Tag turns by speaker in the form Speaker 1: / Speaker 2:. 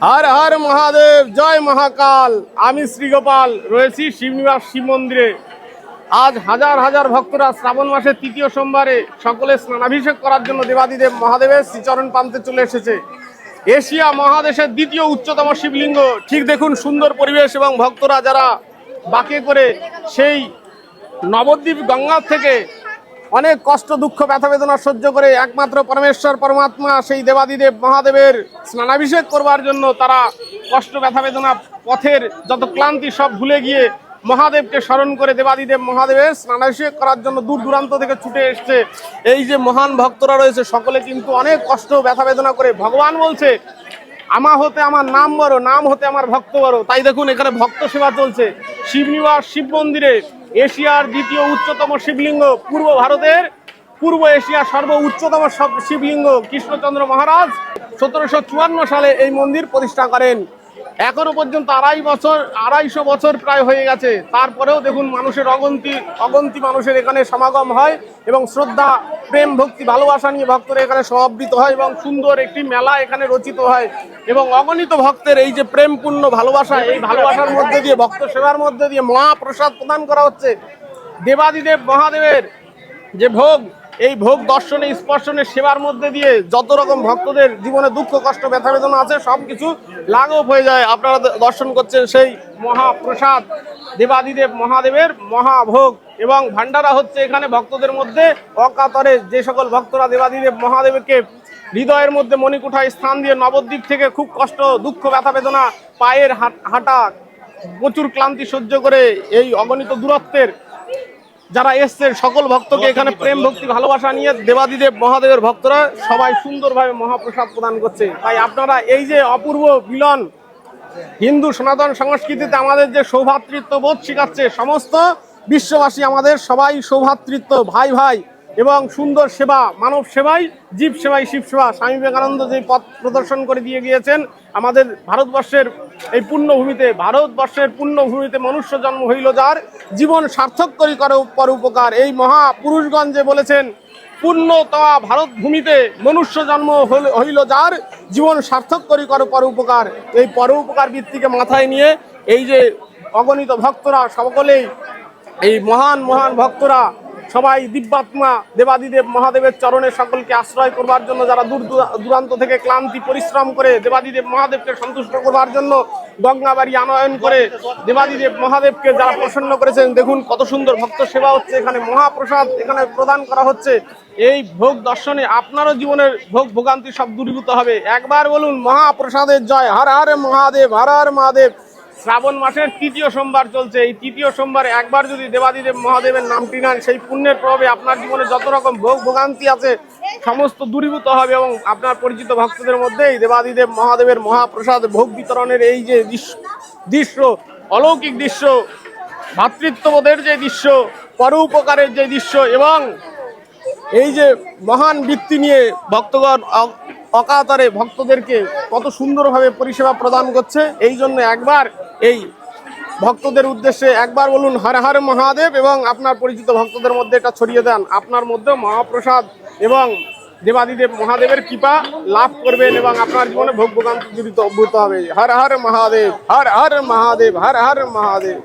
Speaker 1: হর হর মহাদেব, জয় মহাকাল। আমি শ্রীগোপাল রয়েছি শিবনিবাস শিব মন্দিরে। আজ হাজার হাজার ভক্তরা শ্রাবণ মাসের তৃতীয় সোমবারে সকলে স্নানাভিষেক করার জন্য দেবাদিদেব মহাদেবের শ্রীচরণ প্রান্তে চলে এসেছে। এশিয়া মহাদেশের দ্বিতীয় উচ্চতম শিবলিঙ্গ। ঠিক দেখুন সুন্দর পরিবেশ এবং ভক্তরা যারা বাঁকে করে সেই নবদ্বীপ গঙ্গার থেকে অনেক কষ্ট দুঃখ ব্যথা বেদনা সহ্য করে একমাত্র পরমেশ্বর পরমাত্মা সেই দেবাদিদেব মহাদেবের স্নানাভিষেক করবার জন্য তারা কষ্ট ব্যথা বেদনা পথের যত ক্লান্তি সব ভুলে গিয়ে মহাদেবকে স্মরণ করে দেবাদিদেব মহাদেবের স্নানাভিষেক করার জন্য দূর দূরান্ত থেকে ছুটে এসছে। এই যে মহান ভক্তরা রয়েছে সকলে কিন্তু অনেক কষ্ট ব্যথা বেদনা করে, ভগবান বলছে আমা হতে আমার নাম বড়, নাম হতে আমার ভক্ত বড়। তাই দেখুন এখানে ভক্ত সেবা চলছে শিবনিবাস শিব মন্দিরে। এশিয়ার দ্বিতীয় উচ্চতম শিবলিঙ্গ, পূর্ব ভারতের পূর্ব এশিয়ার সর্ব উচ্চতম শিবলিঙ্গ কৃষ্ণচন্দ্র মহারাজ 1754 সালে এই মন্দির প্রতিষ্ঠা করেন। এখনো পর্যন্ত 250 বছর প্রায় হয়ে গেছে। তারপরেও দেখুন মানুষের অগন্তি মানুষের এখানে সমাগম হয় এবং শ্রদ্ধা প্রেম ভক্তি ভালোবাসা নিয়ে ভক্তরা এখানে সমাবৃত হয় এবং সুন্দর একটি মেলা এখানে রচিত হয় এবং অগণিত ভক্তের এই যে প্রেমপূর্ণ ভালোবাসা, এই ভালোবাসার মধ্যে দিয়ে ভক্ত সেবার মধ্যে দিয়ে মহাপ্রসাদ প্রদান করা হচ্ছে। দেবাদিদেব মহাদেবের যে ভোগ, এই ভোগ দর্শনে স্পর্শনের সেবার মধ্যে দিয়ে যত রকম ভক্তদের জীবনে দুঃখ কষ্ট ব্যথা বেদনা আছে সবকিছু লাঘব হয়ে যায়। আপনারা দর্শন করছেন সেই মহাপ্রসাদ দেবাদিদেব মহাদেবের মহাভোগ এবং ভান্ডারা হচ্ছে এখানে ভক্তদের মধ্যে অকাতরে। যে সকল ভক্তরা দেবাদিদেব মহাদেবকে হৃদয়ের মধ্যে মণিকুঠায় স্থান দিয়ে নবদ্বীপ থেকে খুব কষ্ট দুঃখ ব্যথা বেদনা পায়ের হাঁটা প্রচুর ক্লান্তি সহ্য করে এই অগণিত দূরত্বের যারা এসছে সকল ভক্তকে এখানে প্রেম ভক্তি ভালোবাসা নিয়ে দেবাদিদেব মহাদেবের ভক্তরা সবাই সুন্দরভাবে মহাপ্রসাদ প্রদান করছে। তাই আপনারা এই যে অপূর্ব মিলন হিন্দু সনাতন সংস্কৃতিতে আমাদের যে সৌভ্রাতৃত্ব বোধ শিখাচ্ছে, সমস্ত বিশ্ববাসী আমাদের সবাই সৌভ্রাতৃত্ব ভাই ভাই এবং সুন্দর সেবা, মানব সেবাই জীব সেবাই শিব সেবা। স্বামী বিবেকানন্দ যে পথ প্রদর্শন করে দিয়ে গিয়েছেন আমাদের ভারতবর্ষের এই পুণ্যভূমিতে মনুষ্য জন্ম হইল যার, জীবন সার্থক করি করে পর উপকার। এই মহাপুরুষগণ যে বলেছেন পুণ্যতমা ভারত ভূমিতে মনুষ্য জন্ম হইল যার, জীবন সার্থক করি করে পর উপকার। এই পর উপকার বৃত্তিকে মাথায় নিয়ে এই যে অগণিত ভক্তরা সকলেই এই মহান ভক্তরা সবাই দিব্যাত্মা দেবাদিদেব মহাদেবের চরণে সকলকে আশ্রয় করবার জন্য, যারা দূর দূরান্ত থেকে ক্লান্তি পরিশ্রম করে দেবাদিদেব মহাদেবকে সন্তুষ্ট করবার জন্য গঙ্গাবাড়ি আনয়ন করে দেবাদিদেব মহাদেবকে যারা প্রসন্ন করেছেন। দেখুন কত সুন্দর ভক্ত সেবা হচ্ছে এখানে, মহাপ্রসাদ এখানে প্রদান করা হচ্ছে। এই ভোগ দর্শনে আপনারও জীবনের ভোগান্তি সব দূরীভূত হবে। একবার বলুন মহাপ্রসাদের জয়। হর হর মহাদেব, হর হর মহাদেব। শ্রাবণ মাসের তৃতীয় সোমবার চলছে। এই তৃতীয় সোমবারে একবার যদি দেবাদিদেব মহাদেবের নামটি নেন, সেই পুণ্যের প্রভাবে আপনার জীবনে যত রকম ভোগান্তি আছে সমস্ত দূরীভূত হবে এবং আপনার পরিচিত ভক্তদের মধ্যে এই দেবাদিদেব মহাদেবের মহাপ্রসাদ ভোগ বিতরণের এই যে দৃশ্য, অলৌকিক দৃশ্য, ভ্রাতৃত্ববোধের যে দৃশ্য, পরোপকারের যে দৃশ্য এবং এই যে মহান বৃত্তি নিয়ে ভক্তগণ অকাতরে ভক্তদেরকে কত সুন্দরভাবে পরিষেবা প্রদান করছে। এই জন্য একবার এই ভক্তদের উদ্দেশ্যে একবার বলুন হর হর মহাদেব এবং আপনার পরিচিত ভক্তদের মধ্যে এটা ছড়িয়ে দেন। আপনার মধ্যে মহাপ্রসাদ এবং দেবাদিদেব মহাদেবের কৃপা লাভ করবেন এবং আপনার জীবনে ভোগান্তি দূরীভূত হবে। হর হর মহাদেব, হর হর মহাদেব, হর হর মহাদেব।